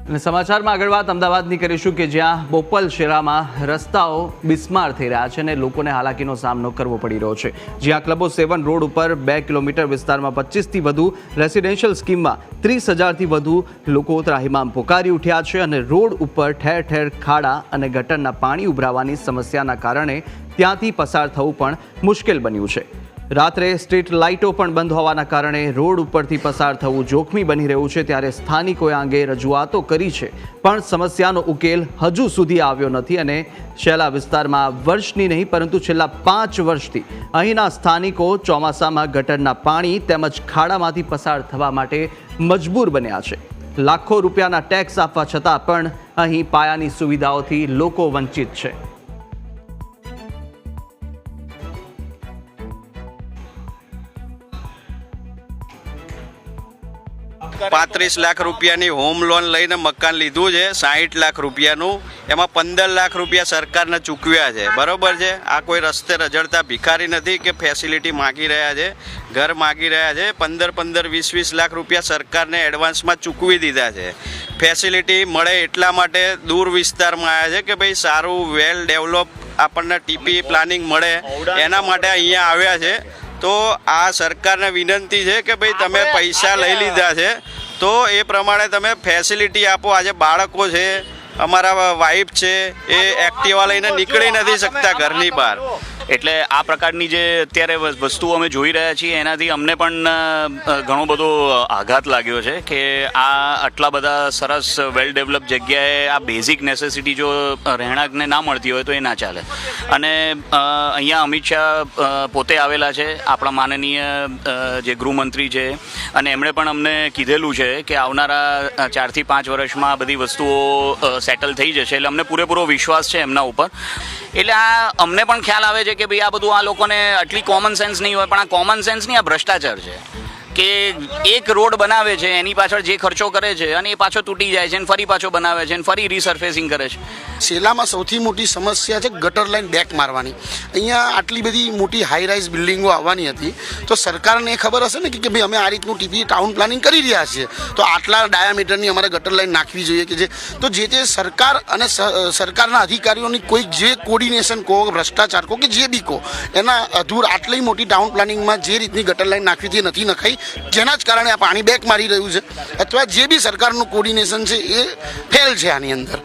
અને સમાચારમાં આગળ વાત અમદાવાદની કરીશું કે જ્યાં બોપલ શેરામાં રસ્તાઓ બિસ્માર થઈ રહ્યા છે અને લોકોને હાલાકીનો સામનો કરવો પડી રહ્યો છે। જ્યાં ક્લબો 7 રોડ ઉપર 2 કિલોમીટર વિસ્તારમાં 25થી વધુ રેસિડેન્શિયલ સ્કીમમાં 30,000થી વધુ લોકો ત્રાહિમામ પોકારી ઉઠ્યા છે અને રોડ ઉપર ઠેર ઠેર ખાડા અને ગટરના પાણી ઉભરાવાની સમસ્યાના કારણે ત્યાંથી પસાર થવું પણ મુશ્કેલ બન્યું છે। રાત્રે સ્ટ્રીટ લાઇટો પણ બંધ હોવાના કારણે રોડ ઉપરથી પસાર થવું જોખમી બની રહ્યું છે। ત્યારે સ્થાનિકોએ અંગે રજૂઆતો કરી છે પણ સમસ્યાનો ઉકેલ હજુ સુધી આવ્યો નથી અને શેલા વિસ્તારમાં વર્ષની નહીં પરંતુ છેલ્લા 5 વર્ષથી અહીંના સ્થાનિકો ચોમાસામાં ગટરના પાણી તેમજ ખાડામાંથી પસાર થવા માટે મજબૂર બન્યા છે। લાખો રૂપિયાના ટેક્સ આપવા છતાં પણ અહીં પાયાની સુવિધાઓથી લોકો વંચિત છે। 35 લાખ રૂપિયાની હોમ લોન લઈને મકાન લીધું છે। 60 લાખ રૂપિયાનું, એમાં 15 લાખ રૂપિયા સરકારને ચૂકવ્યા છે। બરોબર છે। આ કોઈ રસ્તે રજડતા ભિખારી નથી કે ફેસિલિટી માગી રહ્યા છે, ઘર માગી રહ્યા છે। 15-20 લાખ રૂપિયા સરકારને એડવાન્સમાં ચૂકવી દીધા છે। ફેસિલિટી મળે એટલા માટે દૂર વિસ્તારમાં આવ્યા છે કે ભાઈ સારું વેલ ડેવલપ આપણને ટીપી પ્લાનિંગ મળે એના માટે અહીંયા આવ્યા છે। તો આ સરકારને વિનંતી છે કે ભાઈ તમે પૈસા લઈ લીધા છે તો એ પ્રમાણે તમે ફેસિલિટી આપો। આજે બાળકો છે, અમારા વાઈફ છે, એ એક્ટિવા લઈને નીકળી નથી શકતા ઘરની બહાર। એટલે આ પ્રકારની જે અત્યારે વસ્તુઓ અમે જોઈ રહ્યા છીએ એનાથી અમને પણ ઘણો બધો આઘાત લાગ્યો છે કે આ આટલા બધા સરસ વેલ ડેવલપ જગ્યાએ આ બેઝિક નેસેસિટી જો રહેણાંકને ના મળતી હોય તો એ ના ચાલે। અને અહીંયા અમિત શાહ પોતે આવેલા છે, આપણા માનનીય જે ગૃહમંત્રી છે, અને એમણે પણ અમને કીધેલું છે કે આવનારા 4 થી 5 વર્ષમાં આ બધી વસ્તુઓ સેટલ થઈ જશે। એટલે અમને પૂરેપૂરો વિશ્વાસ છે એમના ઉપર। એટલે આ અમને પણ ખ્યાલ આવે છે કે ભાઈ આ બધું આ લોકોને આટલી કોમન સેન્સ નહીં હોય, પણ આ કોમન સેન્સ નહીં, આ ભ્રષ્ટાચાર છે કે એક રોડ બનાવે છે એની પાછળ જે ખર્ચો કરે છે અને એ પાછો તૂટી જાય છે અને ફરી પાછો બનાવે છે અને ફરી રીસર્ફેસિંગ કરે છે। શેલામાં સૌથી મોટી સમસ્યા છે ગટર લાઈન બેક મારવાની। અહીંયા આટલી બધી મોટી હાઈ રાઇઝ બિલ્ડિંગો આવવાની હતી તો સરકારને ખબર હશે ને કે ભાઈ અમે આ રીતનું ટીપી ટાઉન પ્લાનિંગ કરી રહ્યા છીએ તો આટલા ડાયામીટરની અમારે ગટર લાઈન નાખવી જોઈએ કે જે તો જે તે સરકાર અને સરકારના અધિકારીઓની કોઈ જે કોર્ડિનેશન કહો, ભ્રષ્ટાચાર કહો કે જે બી કહો, એના અધૂર આટલી મોટી ટાઉન પ્લાનિંગમાં જે રીતની ગટર લાઈન નાખવી તે નથી નખાઈ, જેના જ કારણે આ પાણી બેક મારી રહ્યું છે અથવા જે બી સરકારનું કોર્ડિનેશન છે એ ફેલ છે આની અંદર।